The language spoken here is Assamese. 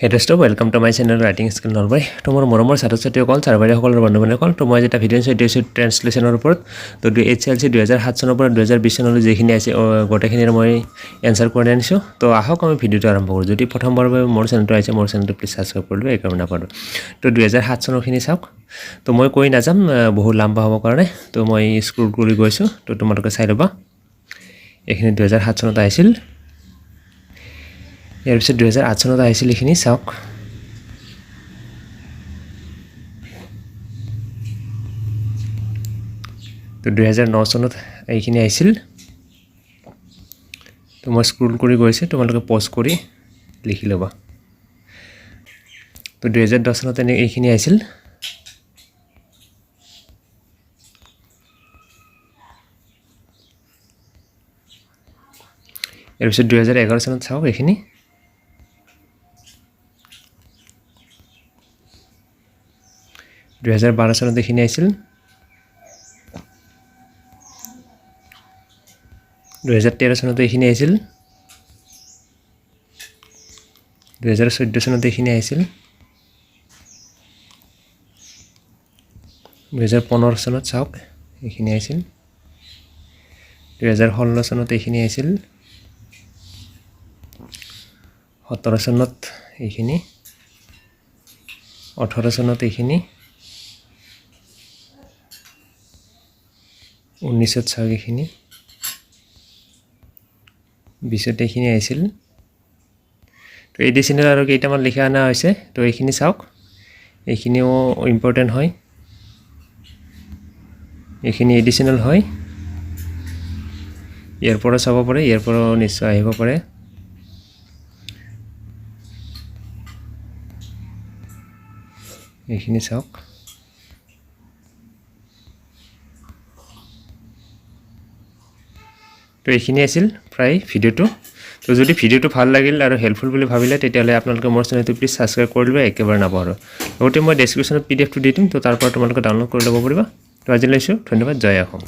হেডেষ্ট welcome to my channel writing skill Nalbari তোমাৰ মৰমৰ ছাত্ৰ-ছাত্ৰীসকল চাৰবাৰীসকলৰ বন্ধু-বান্ধৱীসকল তো মই এটা ভিডিঅ' চাইছো ট্ৰান্সলেশ্যনৰ ওপৰত তো HLC 2007 চনৰ পৰা 2020 চনলৈ যেখিনি আছে গোটেইখিনিৰ মই এনসাৰ কৰি আনিছো তো আহক আমি ভিডিঅ'টো আৰম্ভ কৰো যদি প্ৰথমবাৰ মোৰ চেনেলটো আছে মোৰ চেনেলটো প্লিজ সাবস্ক্ৰাইব কৰি লব একেবাৰে নাপাৰো তো 2007 চনৰখিনি চাওক তো মই কৈ নাযাম বহু লম্বা হ'ব কাৰণে তো মই স্ক্ৰল কৰি গৈছো তো তোমালোকে চাই লবা এখিনি 2007 চনত আহিছিল ইয়াৰ পিছত 2008 চনত আহিছিল এখিনি চাওক তো 2009 চনত এইখিনি আহিছিল তো মই স্ক্ৰল কৰি গৈছে তোমালোকে পজ কৰি লিখি লবা তো 2010 চনত এইখিনি আহিছিল ইয়াৰ পিছত 2011 চনত চাওক এইখিনি 2012 চনত এইখিনি আহিছিল 2013 চনত এইখিনি আহিছিল 2014 চনত এইখিনি আহিছিল 2015 চনত চাওক এইখিনি আহিছিল 2016 চনত এইখিনি আহিছিল 17 চনত এইখিনি 18 চনত এইখিনি 19 চাওক এইখিনি 20 এইখিনি আহিছিল তো এডিশনাল আৰু কেইটামান লিখা আনা হৈছে তো এইখিনি চাওক এইখিনিও ইম্পৰ্টেন্ট হয় এইখিনি এডিশনাল হয় ইয়াৰ পৰা চাব পাৰে ইয়াৰ পৰা নিশ্চয় আহিব পাৰে এইখিনি চাওক তো এইখিনি আছিল প্ৰায় ভিডিওটো তো যদি ভিডিওটো ভাল লাগিল আৰু হেল্পফুল বুলি ভাবিলে তেতিয়ালে আপোনালোকে মোৰ চেনেলটো প্লিজ সাবস্ক্ৰাইব কৰি লব একেবাৰে নাপাহৰো লগতে মই ডেসক্ৰিপচনত পিডিএফটো দি দিম তো তাৰ পৰা তোমালোকে ডাউনলোড কৰি ল'ব পাৰিবা তো আজি লৈছো ধন্যবাদ জয় অসম